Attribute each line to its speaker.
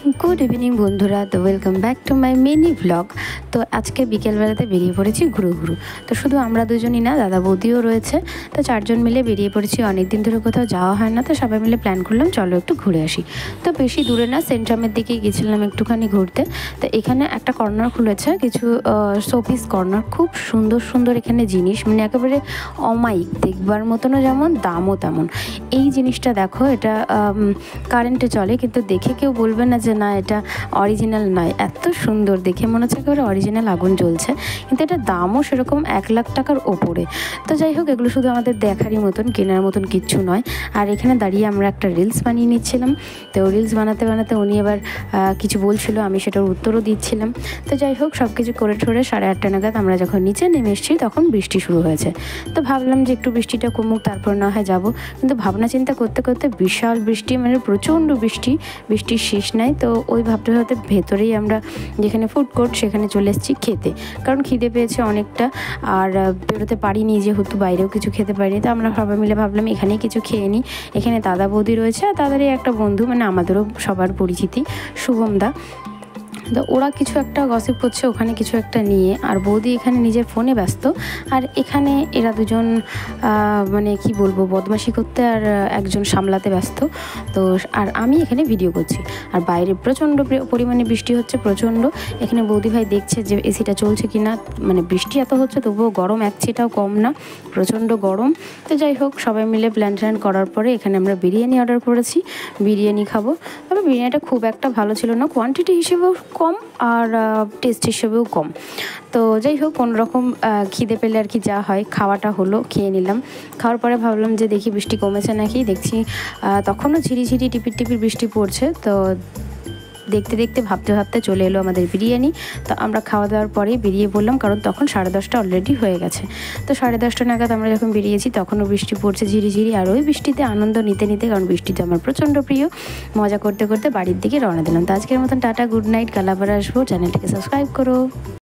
Speaker 1: Good evening बंधुरा। तो welcome back to my mini vlog. तो आज के बिकेल बेलाते बेरिए पड़ेছি घुरु घुरु। तो शुधु आमरा दुजोनी ना, दादा बौदिও রয়েছে। তো চারজন মিলে বেরিয়ে পড়েছি। অনেক দিন ধরে কোথাও যাওয়া হয় না, তো সবাই মিলে প্ল্যান করলাম চলো একটু ঘুরে আসি। তো বেশি দূরে না, সেন্ট্রামের দিকে গেছিলাম একটুখানি ঘুরতে। তো এখানে একটা কর্নার খুলেছে, কিছু শোপিস কর্নার, খুব সুন্দর সুন্দর এখানে জিনিস, মানে একেবারে অমায়িক, দেখবার মতনও যেমন দামও তেমন। এই জিনিসটা দেখো, এটা কারেন্টে চলে, কিন্তু দেখে কেউ বলবে না যে না এটা অরিজিনাল নয়। এত সুন্দর দেখে মনে হচ্ছে একেবারে অরিজিনাল আগুন জ্বলছে, কিন্তু এটা দামও সেরকম 1 লাখ টাকার ওপরে। তো যাই হোক, এগুলো শুধু আমাদের দেখারই মতন, কেনার মতন কিচ্ছু নয়। আর এখানে দাঁড়িয়ে আমরা একটা রিলস বানিয়ে নিচ্ছিলাম। তো রিলস বানাতে বানাতে উনি এবার কিছু বলছিল, আমি সেটার উত্তরও দিচ্ছিলাম। তো যাই হোক, সব কিছু করে ঠোরে 8:30 নাগাদ আমরা যখন নিচে নেমে এসেছি তখন বৃষ্টি শুরু হয়েছে। তো ভাবলাম যে একটু বৃষ্টিটা কমুক, তারপর না হয় যাবো। কিন্তু ভাবনা চিন্তা করতে করতে বিশাল বৃষ্টি, মানে প্রচণ্ড বৃষ্টি, বৃষ্টির শেষ নাই। তো ওই ভাবতে ভাবতে ভেতরেই আমরা যেখানে ফুড কোর্ট সেখানে চলে এসেছি খেতে, কারণ খিদে পেয়েছে অনেকটা। আর বেরোতে পারিনি, যেহেতু বাইরেও কিছু খেতে পারিনি। তো আমরা সবাই মিলে ভাবলাম এখানেই কিছু খেয়ে নিই। এখানে দাদা বৌদি রয়েছে, আর দাদারই একটা বন্ধু, মানে আমাদেরও সবার পরিচিতি, শুভম দা। তো ওরা কিছু একটা গসিপ করছে ওখানে কিছু একটা নিয়ে, আর বৌদি এখানে নিজের ফোনে ব্যস্ত। আর এখানে এরা দুজন মানে কি বলবো, বদমাশি করতে আর একজন সামলাতে ব্যস্ত। তো আর আমি এখানে ভিডিও করছি, আর বাইরে প্রচণ্ড পরিমাণে বৃষ্টি হচ্ছে, প্রচণ্ড। এখানে বৌদি ভাই দেখছে যে এসিটা চলছে কি না, মানে বৃষ্টি এত হচ্ছে তবুও গরম এক ছিটাও কম না, প্রচণ্ড গরম। তো যাই হোক, সবাই মিলে প্ল্যান করার পরে এখানে আমরা বিরিয়ানি অর্ডার করেছি, বিরিয়ানি খাবো। তবে বিরিয়ানিটা খুব একটা ভালো ছিল না, কোয়ান্টিটি হিসেবেও কম আর টেস্ট হিসেবেও কম। তো যাই হোক, কোনোরকম খিদে পেলে আর কি যা হয়, খাওয়াটা হলো, খেয়ে নিলাম। খাওয়ার পরে ভাবলাম যে দেখি বৃষ্টি কমেছে নাকি। দেখছি তখনও ঝিরিঝিরি টিপির টিপির বৃষ্টি পড়ছে। তো দেখতে দেখতে ভাবতে ভাবতে চলে এলো আমাদের বিরিয়ানি। তো আমরা খাওয়া দাওয়ার পরেই বেরিয়ে পড়লাম, কারণ তখন 10:30 অলরেডি হয়ে গেছে। তো 10:30 নাগাদ আমরা যখন বেরিয়েছি তখনও বৃষ্টি পড়ছে ঝিরিঝিরি, আর ওই বৃষ্টিতে আনন্দ নিতে নিতে, কারণ বৃষ্টিতে আমার প্রচণ্ড প্রিয়, মজা করতে করতে বাড়ির দিকে রওনা দিলাম। তো আজকের মতন টাটা, গুড নাইট, কাল আবার আসবো। চ্যানেলটিকে সাবস্ক্রাইব করো।